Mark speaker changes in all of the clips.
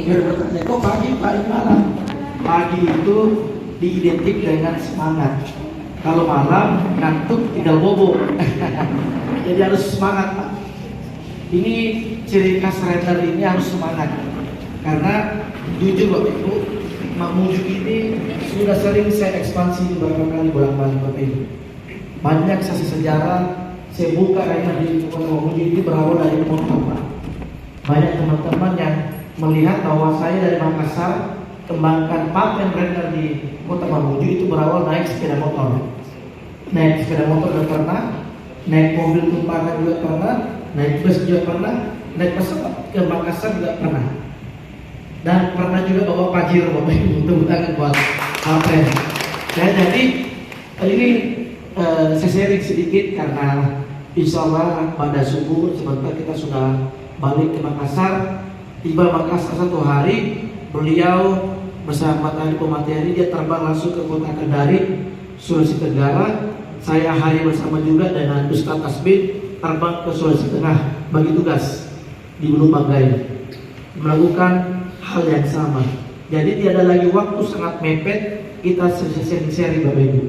Speaker 1: Biar bertanya, kok pagi paling malam? Pagi itu diidentik dengan semangat. Kalau malam ngantuk tinggal bobo. Jadi harus semangat, Pak. Ini ciri khas trainer ini harus semangat. Karena jujur Bapak Ibu, Mamuju ini sudah sering saya ekspansi beberapa kali bolak-balik Bapak Ibu. Banyak saksi sejarah saya buka kayaknya di Mamuju ini berawal dari motor, Pak. Banyak teman-teman yang melihat bahwa saya dari Makassar kembangkan paten trainer di Kota Mamuju itu berawal naik sepeda motor. Naik sepeda motor juga pernah, naik mobil tumpangan juga pernah, naik bus juga pernah, naik pesawat ke Makassar juga pernah. Dan pernah juga bawa Pajero Bapak Ibu untuk tangan buat paten. Ya, jadi ini saya sharing sedikit karena insya Allah pada subuh sebentar kita sudah balik ke Makassar. Tiba Makassar satu hari, beliau bersama tadi pemateri dia terbang langsung ke kota Kendari, Sulawesi Tenggara. Saya hari bersama juga dengan Ustadz Asbin terbang ke Sulawesi Tengah bagi tugas di Hulu Manggai melakukan hal yang sama. Jadi tiada lagi waktu sangat mepet kita sharing Bapak Ibu.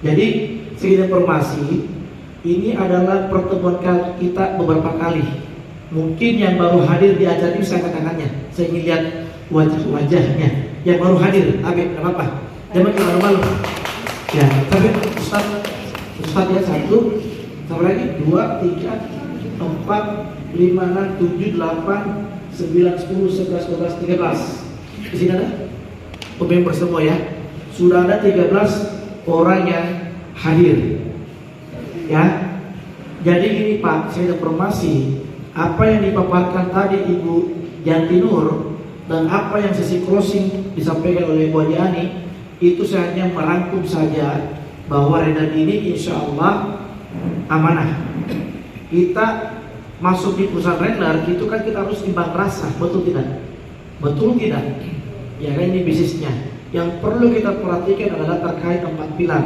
Speaker 1: Jadi sedikit informasi, ini adalah pertemuan kita beberapa kali. Mungkin yang baru hadir di acara ini saya katakannya, saya ingin lihat wajah-wajahnya yang baru hadir. Habib, tidak apa-apa, jangan malu-malu. Ya, tapi Ustaz ya 1, sama lagi 2, 3, 4, 5, 6, 7, 8, 9, 10, 11, 12, 13. Di sini ada pemimper semua ya. Sudah ada 13 orang yang hadir. Ya. Jadi ini Pak, saya ada informasi apa yang dipaparkan tadi Ibu Yanti Nur dan apa yang sesi closing disampaikan oleh Bu Ani itu saya hanya merangkum saja bahwa Redan ini insya Allah amanah. Kita masuk di perusahaan Renner itu kan kita harus imbang rasa, betul tidak? Betul tidak? Ya kan ini bisnisnya. Yang perlu kita perhatikan adalah terkait 4 pilar.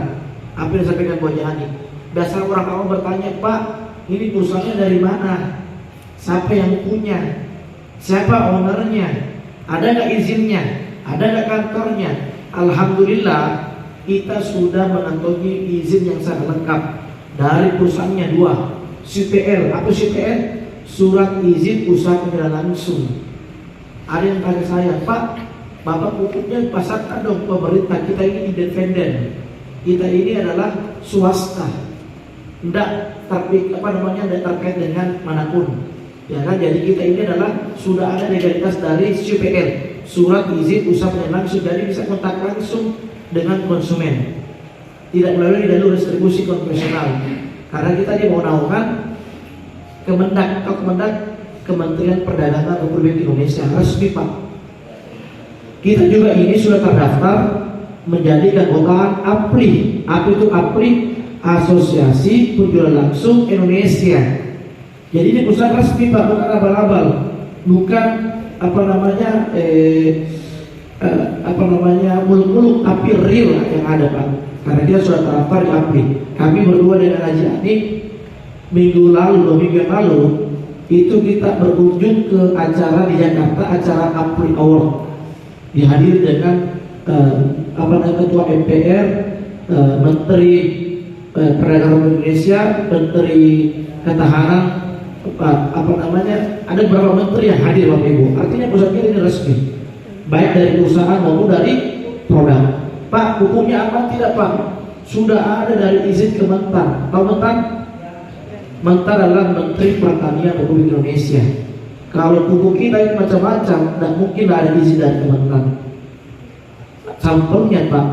Speaker 1: Apa yang disampaikan Bu Ani. Biasa orang awam bertanya, Pak, ini perusahaannya dari mana? Siapa yang punya? Siapa ownernya? Ada nggak izinnya? Ada nggak kantornya? Alhamdulillah kita sudah mengantongi izin yang sangat lengkap dari perusahaannya 2. CPL, apa CPL? Surat izin usaha kendaraan langsung. Ada yang tanya saya, Pak, Bapak pupuknya pasarkan dong pemerintah. Kita ini independen. Kita ini adalah swasta. Tidak terkait dengan manapun. Ya kan, jadi kita ini adalah sudah ada legalitas dari CPL, surat izin usaha langsung, jadi bisa kontak langsung dengan konsumen, tidak melalui jalur distribusi konvensional. Karena kita di mau naungan Kemendak Kementerian Perdagangan Republik Indonesia resmi Pak. Kita juga ini sudah terdaftar menjadi keanggotaan APRI. Apa itu APRI? Asosiasi Penjual Langsung Indonesia. Jadi ini perusahaan resmi Pak, bukan abal-abal, bukan muluk-muluk, tapi real yang ada Pak. Karena dia sudah terdaftar di APRI. Kami berdua dengan Haji Ani minggu lalu, 2 minggu yang lalu itu kita berkunjung ke acara di Jakarta, acara APRI Award, dihadiri dengan Ketua MPR, Menteri Perdagangan Indonesia, Menteri Ketahanan, ada beberapa menteri yang hadir Bapak Ibu. Artinya perusahaan ini resmi, baik dari perusahaan maupun dari produk. Pak, hukumnya apa? Tidak Pak, sudah ada dari izin Kementan. Tahu Mentan? Mentan adalah Menteri Pertanian Republik Indonesia. Kalau pupuk kita ini macam-macam, dan mungkin ada izin dari Kementan. Sampelnya Pak,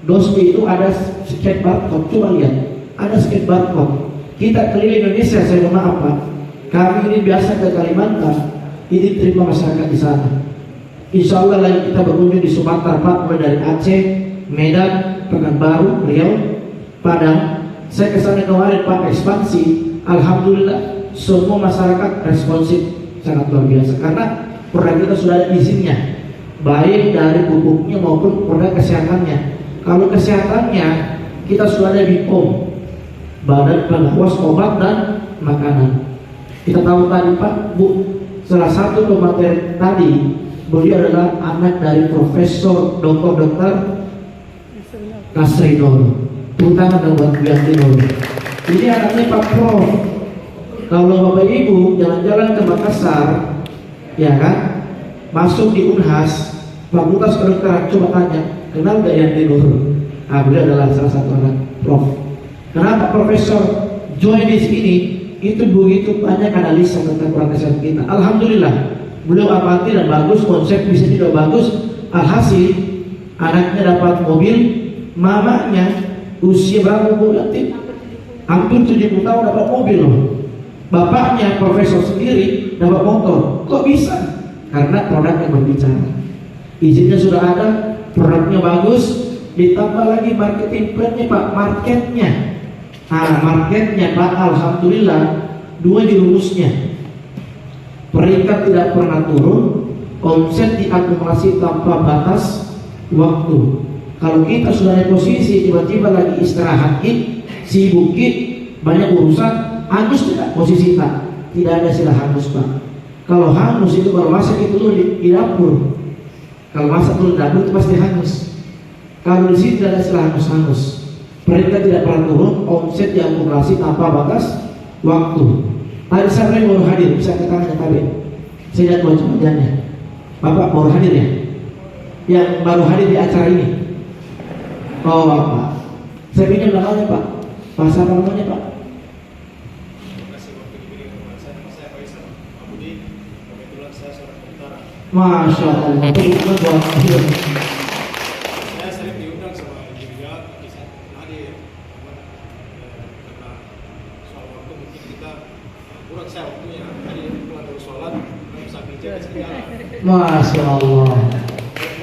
Speaker 1: dosbi itu ada scan barcode, coba lihat, ada scan barcode. Kita keliling Indonesia, saya mohon maaf Pak, kami ini biasa ke Kalimantan, ini terima masyarakat di sana. Insya Allah lagi kita berkunjung di Sumatera Pak, mulai dari Aceh, Medan, Pekanbaru, Riau, Padang. Saya kesana kemarin Pak, ekspansi. Alhamdulillah semua masyarakat responsif sangat luar biasa karena produk kita sudah ada izinnya, baik dari pupuknya maupun produk kesehatannya. Kalau kesehatannya kita sudah ada BPOM, Badan Pengawas Obat dan Makanan. Kita tahu tadi Pak Bu, salah satu pemateri tadi Beliau adalah anak dari Profesor Dr. Kasrinor. Terutama dengan buat Biantinor. Ini anaknya Pak Prof. Kalau Bapak Ibu jalan-jalan ke Makassar, ya kan, masuk di Unhas, Fakultas Kedokteran, coba tanya, kenal gak Yantinor? Nah, beliau adalah salah satu anak Prof. Kenapa Profesor Joinis ini itu begitu banyak analisa tentang kurang kesehatan kita? Alhamdulillah, beliau amati dan bagus, konsep bisa juga bagus. Alhasil anaknya dapat mobil, mamanya usia berapa bulan? Hampir 70 tahun dapat mobil loh. Bapaknya profesor sendiri dapat motor. Kok bisa? Karena produknya berbicara. Izinnya sudah ada, produknya bagus. Ditambah lagi marketing plannya Pak, marketnya. Marketnya Pak, alhamdulillah 2 jerumusnya. Peringkat tidak pernah turun, omset diakumulasi tanpa batas waktu. Kalau kita sudah di posisi tiba-tiba lagi istirahat, sibuk, banyak urusan, hangus tidak posisi tak? Tidak ada istilah hangus Pak. Kalau hangus itu kalau masak itu di dapur. Kalau masak dulu di dapur itu pasti hangus. Kalau di sini tidak ada istilah hangus-hangus. Perintah tidak pernah turun, omset diakumulasi tanpa batas waktu. Tadi saya baru hadir, bisa kita tanya tadi. Saya lihat wajah-wajahnya. Bapak baru hadir ya? Yang baru hadir di acara ini. Oh Bapak. Saya pinjam namanya Pak. Bahasa apa namanya Pak? Masya Allah.
Speaker 2: Saya sering diundang sama juga bisa hadir karena soal waktu mungkin kita kurang saya waktunya tadi pulang dari sholat bisa bicara segala.
Speaker 1: Masya Allah.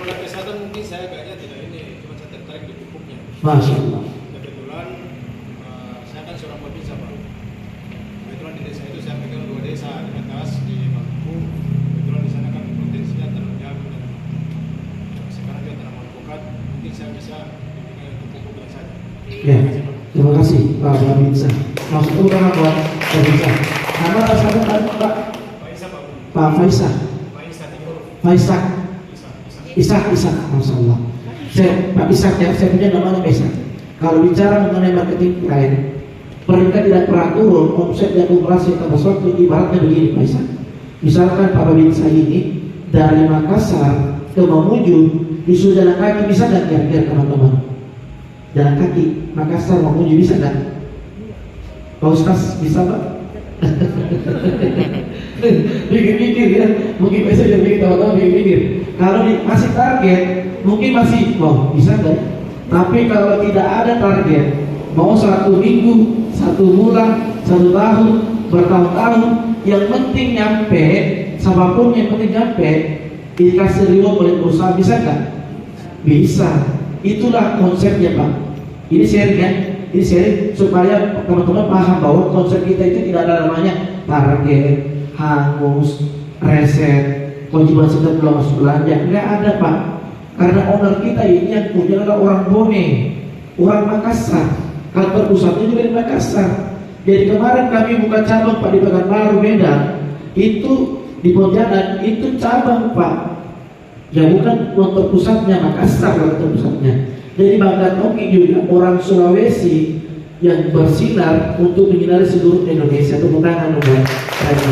Speaker 2: Produk kesehatan mungkin saya kayaknya tidak ini, cuma saya tertarik di pupuknya.
Speaker 1: Masya Allah.
Speaker 2: Kebetulan saya kan seorang pebisnis Pak. Kebetulan di desa itu saya pegang 2 desa di atas di Maluku. Kebetulan di sana kan potensinya tanam jagung dan sekarang juga tanam alpukat. Mungkin saya bisa bimbingan untuk pupuk dan saja.
Speaker 1: Ya, terima kasih Pak Babinsa. Maksudku nama Pak Babinsa. Nama asal Pak
Speaker 2: Faisal Pak.
Speaker 1: Pak Faisal.
Speaker 2: Faisal Timur.
Speaker 1: Faisal.
Speaker 2: Isa.
Speaker 1: Ishak, Masya Allah. Pak Ishak ya, saya punya namanya Ishak. Kalau bicara mengenai marketing lain, peringkat tidak pernah turun, omset dan akumulasi tanpa waktu. Ibaratnya begini Pak Ishak. Misalkan Pak Babinsa ini dari Makassar ke Mamuju disuruh jalan kaki, bisa nggak kira-kira teman-teman? Jalan kaki Makassar Mamuju bisa nggak? Pak Ustaz bisa Pak? Pikir-pikir ya, mungkin besok jadi teman-teman pikir-pikir. Kalau dikasih target, mungkin masih bisa nggak? Tapi kalau tidak ada target, mau 1 minggu, 1 bulan, 1 tahun, bertahun-tahun, yang penting nyampe, siapapun yang penting nyampe, dikasih reward oleh perusahaan, bisa nggak? Bisa. Itulah konsepnya Pak. Ini sharing ya. Ini sharing supaya teman-teman paham bahwa konsep kita itu tidak ada namanya target, hangus, reset, kewajiban setiap bulan masuk belanja. Nggak ada Pak. Karena owner kita ini yang punya adalah orang Bone, orang Makassar. Kantor pusatnya juga di Makassar. Jadi kemarin kami buka cabang Pak di Pekanbaru Medan. Itu di Pontianak itu cabang Pak. Ya bukan kantor pusatnya Makassar, kantor pusatnya. Jadi Bangga Toki juga orang Sulawesi yang bersinar untuk menyinari seluruh Indonesia. Tepuk tangan buat saya.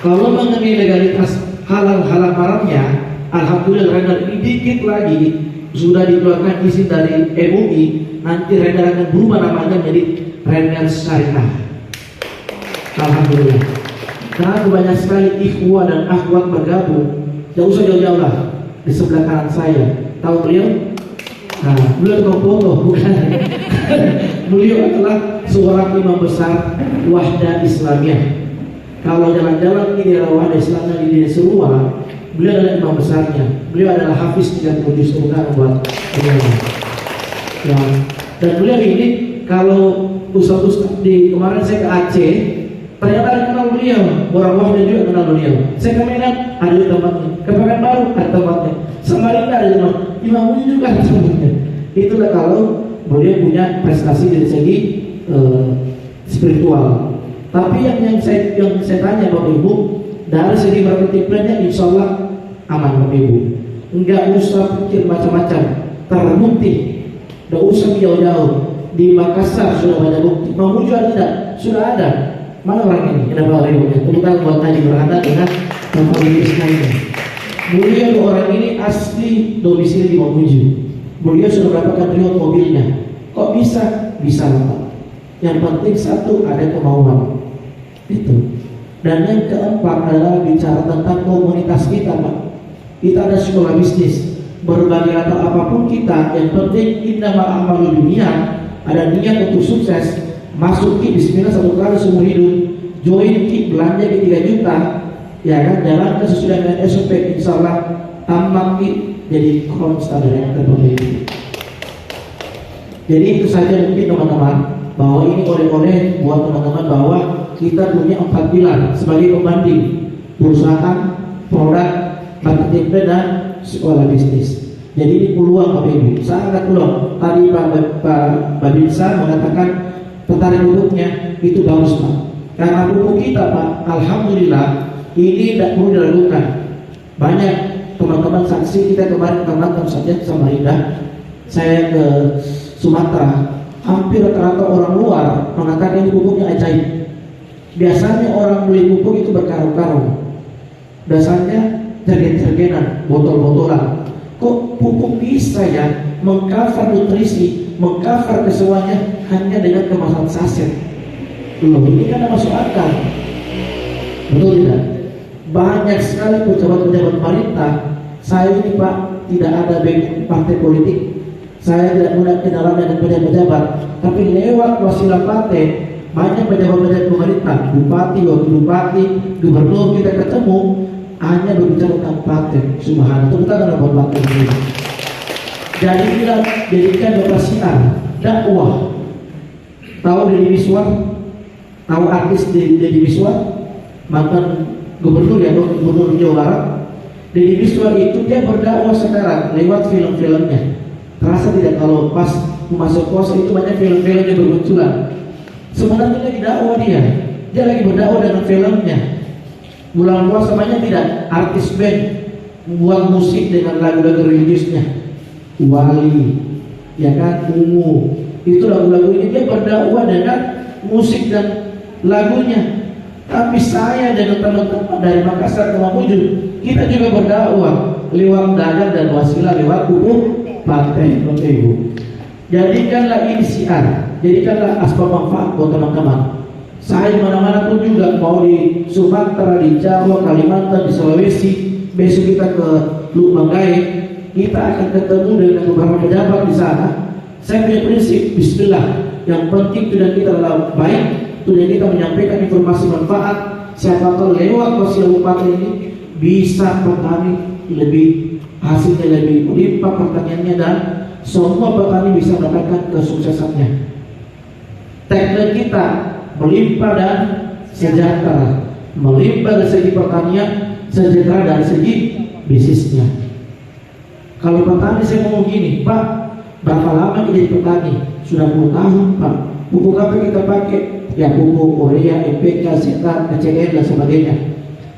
Speaker 1: Kalau mengenai legalitas halal haramnya, alhamdulillah Rendar ini dikit lagi sudah dikeluarkan izin dari MUI. Nanti Rendar akan berubah namanya menjadi Rendar Syariah. Alhamdulillah. Karena banyak sekali ikhwah dan akhwat bergabung. Jauh usah jauh-jauh lah di sebelah kanan saya. Tahu beliau? Nah, beliau tukang foto, bukan? Beliau adalah seorang imam besar Wahdah Islamiyah. Kalau jalan-jalan di daerah Wahdah Islamiyah di Desa Serua, beliau adalah imam besarnya. Beliau adalah hafiz 30 juz Quran buat beliau. Ya. Dan beliau ini kalau ustaz-ustaz di kemarin saya ke Aceh, ternyata ada kenal beliau, orang Wahdah juga kenal beliau. Saya ke Medan ada tempatnya, ke Pekanbaru ada tempatnya, Samarinda ada tempatnya, Imam juga ada tempatnya. Itulah kalau beliau punya prestasi dari segi spiritual. Tapi yang saya tanya Bapak Ibu, Dari segi marketing plan-nya insya Allah aman Bapak Ibu. Enggak usah pikir macam-macam, terbukti. Enggak usah jauh-jauh. Di Makassar sudah banyak bukti. Mamuju ada tidak? Sudah ada. Mana orang ini? Kenapa orang ini? Kita buat tadi berkata dengan Bapak Ismail ini. Beliau orang ini asli domisili di Mamuju. Beliau sudah mendapatkan reward mobilnya. Kok bisa? Bisa Pak. Yang penting satu, ada kemauan. Itu. Dan yang keempat adalah bicara tentang komunitas kita Pak. Kita ada sekolah bisnis. Berbagai latar apapun kita, yang penting innama a'malu binniyat. Ada niat untuk sukses. Masuk ki bismillah 1 kali seumur hidup. Join ki belanja ki 3 juta. Ya kan, jalan sesuai dengan SOP, insya Allah tamat ki jadi konstan yang terbaik. Jadi itu saja mungkin teman-teman, bahwa ini oleh-oleh buat teman-teman bahwa kita punya 4 pilar sebagai pembanding: perusahaan, produk, marketing plan, dan sekolah bisnis. Jadi ini peluang Bapak Ibu, sangat peluang. Tadi Pak Binsa mengatakan tertarik pupuknya, itu bagus Pak. Karena pupuk kita Pak, alhamdulillah ini tidak perlu diragukan. Banyak teman-teman saksi, kita kemarin saja sama Samarinda, saya ke Sumatera, hampir rata-rata orang luar mengatakan ini pupuknya ajaib. Biasanya orang beli pupuk itu berkarung-karung, dasarnya jergen-jergenan, botol-botolan. Kok pupuk bisa ya mengcover nutrisi, mengcover kesemuanya hanya dengan kemasan saset? Loh, ini kan masuk akal, betul tidak? Banyak sekali pejabat-pejabat pemerintah. Saya ini Pak tidak ada partai politik, saya tidak punya kenalan dengan pejabat-pejabat, tapi lewat wasilah partai banyak pejabat-pejabat pemerintah, bupati, wakil bupati, gubernur kita ketemu hanya berbicara tentang partai. Subhanallah, itu kita akan dapat partai ini. Jadi kita jadikan siar dakwah. Tahu Deddy Miswar? Tahu artis Deddy Miswar? Mantan gubernur ya, gubernur Jawa Barat. Deddy Miswar itu dia berdakwah sekarang lewat film-filmnya. Terasa tidak kalau pas masuk puasa itu banyak film-film yang bermunculan? Sebenarnya lagi dakwah dia lagi berdakwah dengan filmnya. Bulan puasa banyak tidak artis band membuat musik dengan lagu-lagu religiusnya, Wali, ya kan, Ungu. Itu lagu-lagu ini dia berdakwah dengan musik dan lagunya. Tapi saya dengan teman-teman dari Makassar ke Mamuju, kita juga berdakwah lewat dagang dan wasilah lewat pupuk partai Bapak Ibu. Jadikanlah ini siar, jadikanlah asbab manfaat buat teman-teman. Saya mana-mana pun juga, mau di Sumatera, di Jawa, Kalimantan, di Sulawesi, besok kita ke Lumanggai, kita akan ketemu dengan beberapa pejabat di sana. Saya punya prinsip, bismillah, yang penting tujuan kita adalah baik, tujuan kita menyampaikan informasi manfaat. Siapa tahu lewat wasilah bupati ini bisa petani lebih, hasilnya lebih melimpah pertaniannya, dan semua petani bisa mendapatkan kesuksesannya. Tagline kita melimpah dan sejahtera, melimpah dari segi pertanian, sejahtera dari segi bisnisnya. Kalau petani saya ngomong gini, Pak, berapa lama kita jadi petani? Sudah 10 tahun Pak. Pupuk apa kita pakai? Ya pupuk urea, NPK, Zeta, KCN dan sebagainya.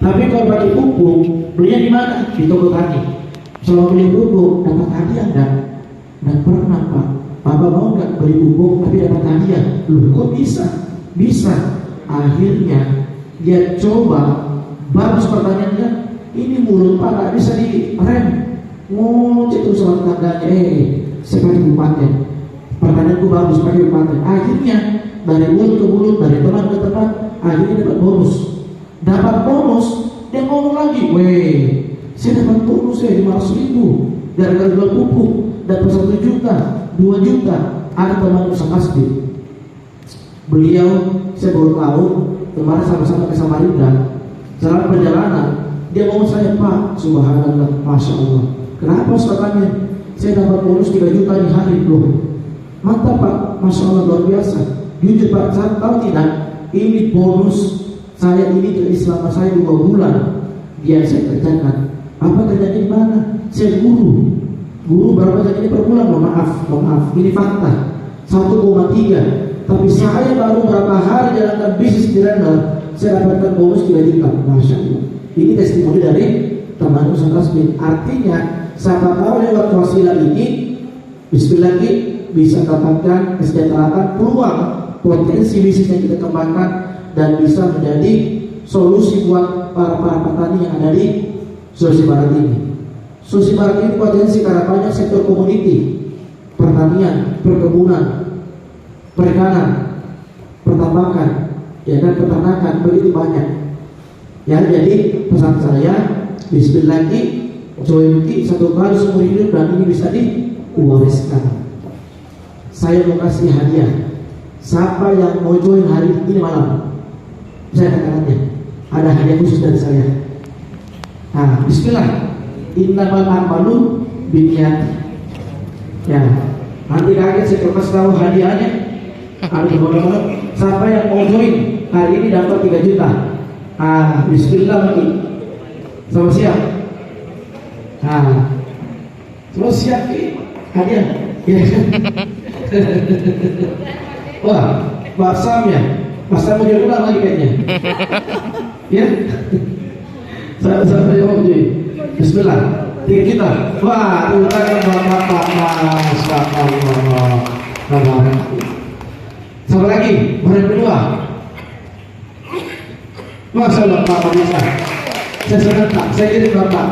Speaker 1: Tapi kalau pakai pupuk, belinya di mana? Di toko tani. Selama beli pupuk dapat hadiah enggak? Enggak pernah Pak. Bapak mau nggak beli pupuk tapi dapat hadiah? Loh, kok bisa? Bisa. Akhirnya dia coba, bagus pertanyaannya, ini mulut Pak nggak bisa direm, ngoceh tuh sama tetangganya, saya pakai paten, pertanyaanku bagus pakai paten. Akhirnya dari mulut ke mulut, dari teman ke teman, akhirnya dapat bonus. Dapat bonus, dia ngomong lagi, saya dapat bonus 500.000 gara-gara jual pupuk, dapat 1 juta, 2 juta. Ada teman usaha pasti. Beliau, saya baru tahu kemarin sama-sama ke Samarinda, jalan perjalanan, dia ngomong saya, Pak, subhanallah, masya Allah. Kenapa katanya? Saya dapat bonus 3 juta di hari. Loh, mantap Pak, masya Allah, luar biasa. Jujur Pak, saya tahu tidak, ini bonus saya ini selama saya 2 bulan biar saya kerjakan. Apa kerjanya di mana? Saya guru berapa gajinya per bulan? Maaf, ini fakta 1,3. Tapi saya baru berapa hari jalankan bisnis di Render, saya dapatkan bonus 3 juta, masya Allah. Ini testimoni dari teman Ustaz Rasmin. Artinya siapa tahu lewat wasilah ini Bismillah bisa dapatkan kesejahteraan, peluang, potensi bisnis yang kita kembangkan dan bisa menjadi solusi buat para petani yang ada di Sulawesi Barat ini. Sulawesi Barat ini potensi karena banyak sektor komoditi, pertanian, perkebunan, perikanan, pertambangan, ya dan peternakan, begitu banyak. Ya, jadi pesan saya, Bismillah join satu kali seumur hidup dan ini bisa diwariskan. Saya mau kasih hadiah. Siapa yang mau join hari ini malam? Saya katakannya, ada hadiah khusus dari saya. Nah, Bismillah. Innamal a'malu binniyat. Ya, nanti kaget saya kasih tahu hadiahnya. Ada beberapa. Siapa yang mau join hari ini dapat 3 juta. Ah, Bismillah lagi. Sama siap. Nah, semua siap hadiah. Ya. Wah, Pak Sam ya. Pak Sam mau ulang lagi kayaknya. Ya. Saya mau join. Bismillah. 3 juta. Wah, tepuk tangan Bapak. Masya Allah. Sama lagi, orang kedua. Masya Allah, Pak bisa. Saya senang Pak, saya jadi Bapak.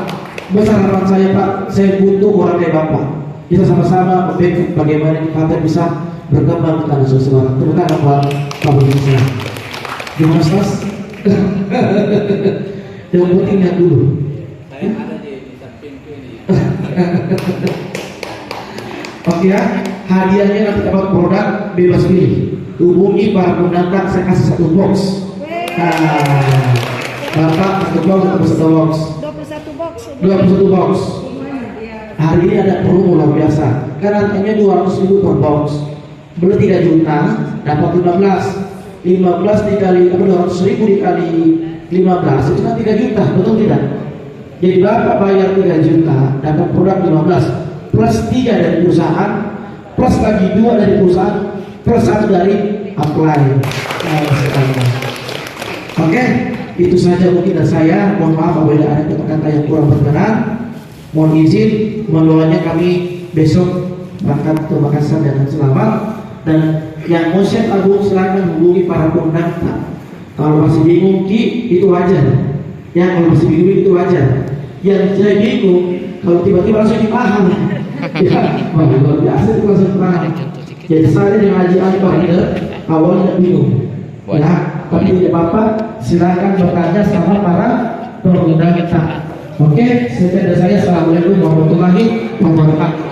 Speaker 1: Besar harapan saya Pak, saya butuh orang kayak Bapak. Kita sama-sama membangun bagaimana kita bisa berkembang ke tanah Sulawesi Barat. Tepuk tangan buat Pak bisa. Gimana Mas? Yang penting lihat dulu.
Speaker 2: Saya ada di samping ini.
Speaker 1: Oke ya, hadiahnya nanti dapat produk bebas pilih. Hubungi para pendatang, saya kasih 1 box. Bapak 1 box atau 1 box? 21 box. Hari ini ada promo luar biasa. Karena harganya 200.000 per box. Beli 3 juta dapat 15. 15 dikali 200.000 dikali 15 itu kan 3 juta, betul tidak? Jadi Bapak bayar 3 juta dapat produk 15 plus 3 dari perusahaan plus lagi 2 dari perusahaan plus 1 dari apply. Oke, itu saja mungkin dari saya. Mohon maaf apabila ada kata-kata yang kurang berkenan. Mohon izin, mohon doanya kami besok berangkat ke Makassar dengan selamat. Dan yang mau Syekh Agung silakan hubungi para pendaftar. Kalau masih bingung itu wajar. Ya, kalau masih bingung itu wajar. Yang saya bingung kalau tiba-tiba langsung dipaham. Ya, luar biasa itu langsung paham. Jadi saya dengan Haji Ali awalnya bingung. Ya, tapi tidak apa-apa. Silakan bertanya sama para pendaftar. Oke, sekian dari saya. Assalamualaikum warahmatullahi wabarakatuh.